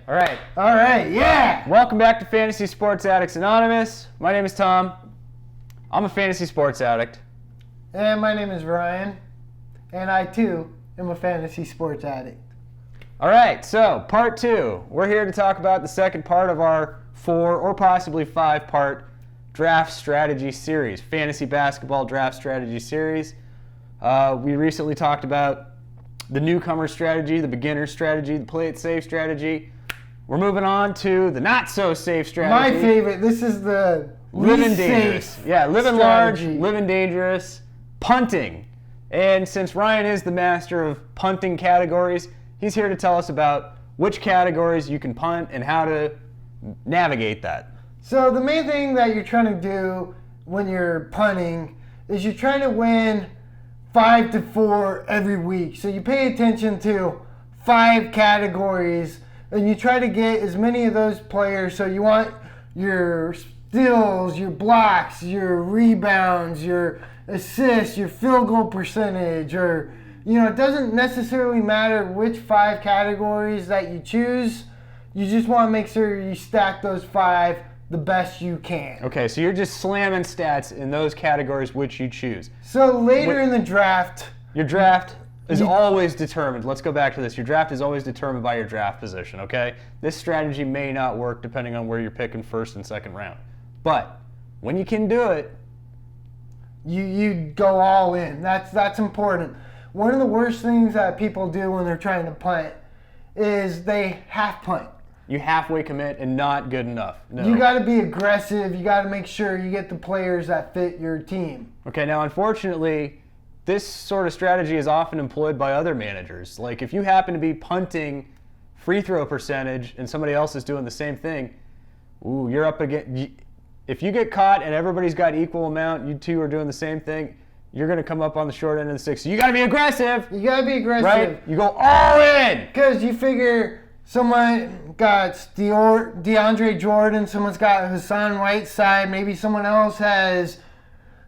All right. All right, yeah. Welcome back to Fantasy Sports Addicts Anonymous. My name is Tom. I'm a fantasy sports addict. And my name is Ryan. And I, too, am a fantasy sports addict. All right, so part 2. We're here to talk about the second part of our 4 or possibly 5-part draft strategy series, fantasy basketball draft strategy series. We recently talked about the newcomer strategy, the beginner strategy, the play it safe strategy. We're moving on to the not so safe strategy. My favorite. This is the living dangerous. safe Yeah, living strategy. large, living dangerous, punting. And since Ryan is the master of punting categories, he's here to tell us about which categories you can punt and how to navigate that. So the main thing that you're trying to do when you're punting is you're trying to win 5 to 4 every week. So you pay attention to 5 categories and you try to get as many of those players. So you want your steals, your blocks, your rebounds, your assists, your field goal percentage, or, it doesn't necessarily matter which 5 categories that you choose. You just want to make sure you stack those 5 the best you can. Okay, so you're just slamming stats in those categories which you choose. So later in the draft, your draft is always determined. Let's go back to this. Your draft is always determined by your draft position, okay? This strategy may not work depending on where you're picking first and second round. But when you can do it, you go all in. That's important. One of the worst things that people do when they're trying to punt is they half punt. You halfway commit and not good enough. No. You got to be aggressive. You got to make sure you get the players that fit your team. Okay, now unfortunately, this sort of strategy is often employed by other managers. Like if you happen to be punting free throw percentage and somebody else is doing the same thing, you're up against. If you get caught and everybody's got equal amount, you two are doing the same thing, you're going to come up on the short end of the stick. So you got to be aggressive. You got to be aggressive. Right? You go all in. Because you figure someone got DeAndre Jordan, someone's got Hassan Whiteside, maybe someone else has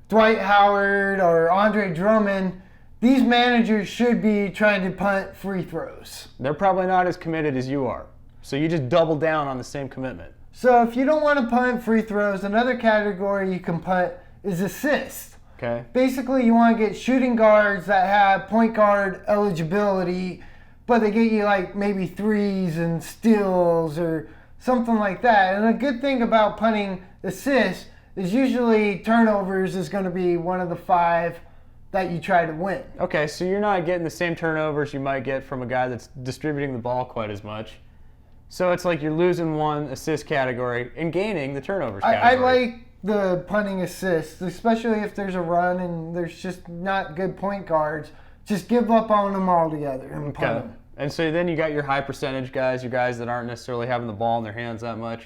Dwight Howard or Andre Drummond. These managers should be trying to punt free throws. They're probably not as committed as you are. So you just double down on the same commitment. So if you don't want to punt free throws, another category you can punt is assists. Okay. Basically, you want to get shooting guards that have point guard eligibility, but they get you like maybe threes and steals or something like that. And a good thing about punting assists is usually turnovers is going to be one of the 5 that you try to win. Okay, so you're not getting the same turnovers you might get from a guy that's distributing the ball quite as much. So it's like you're losing one assist category and gaining the turnovers category. I like the punting assists, especially if there's a run and there's just not good point guards. Just give up on them altogether and punt them. And so then you got your high percentage guys, your guys that aren't necessarily having the ball in their hands that much.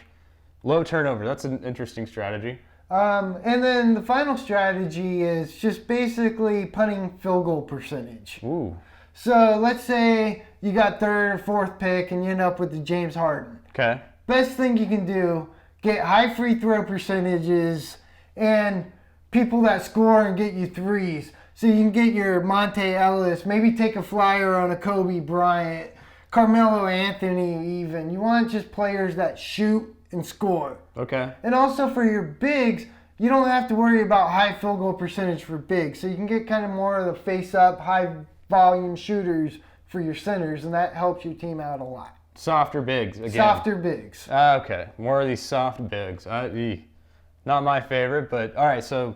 Low turnover, that's an interesting strategy. And then the final strategy is just basically punting field goal percentage. Ooh. So let's say you got 3rd or 4th pick and you end up with the James Harden. Okay. Best thing you can do, get high free throw percentages and people that score and get you threes. So you can get your Monte Ellis, maybe take a flyer on a Kobe Bryant, Carmelo Anthony even. You want just players that shoot and score. Okay. And also for your bigs, you don't have to worry about high field goal percentage for bigs. So you can get kind of more of the face-up, high-volume shooters for your centers, and that helps your team out a lot. Softer bigs, again. Softer bigs. Okay, more of these soft bigs. Not my favorite, but all right, so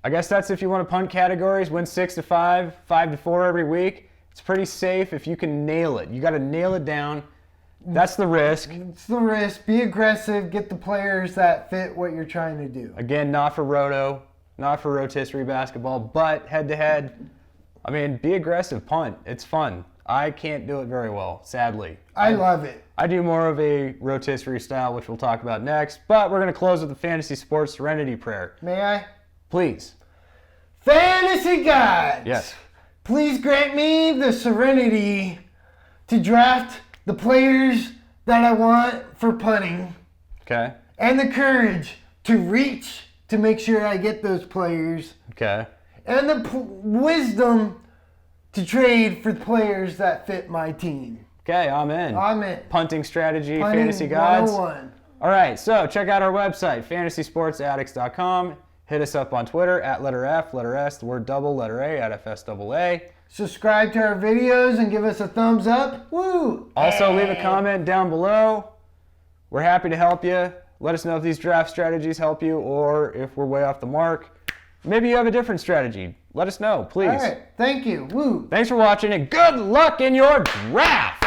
I guess that's if you want to punt categories, win 6 to 5, 5 to 4 every week. It's pretty safe if you can nail it. You got to nail it down. That's the risk. It's the risk. Be aggressive. Get the players that fit what you're trying to do. Again, not for roto, not for rotisserie basketball, but head-to-head, be aggressive, punt. It's fun. I can't do it very well, sadly. I love it. I do more of a rotisserie style, which we'll talk about next, but we're going to close with the Fantasy Sports Serenity Prayer. May I? Please. Fantasy gods! Yes. Please grant me the serenity to draft the players that I want for punting. Okay. And the courage to reach to make sure I get those players. Okay. And the wisdom to trade for players that fit my team. Okay, I'm in. I'm in. Punting strategy, Punting fantasy gods. 101. All right, so check out our website, fantasysportsaddicts.com. Hit us up on Twitter at letter F, letter S, the word double, letter A at FSAA. Subscribe to our videos and give us a thumbs up. Woo! Also, leave a comment down below. We're happy to help you. Let us know if these draft strategies help you or if we're way off the mark. Maybe you have a different strategy. Let us know, please. All right. Thank you. Woo! Thanks for watching and good luck in your draft!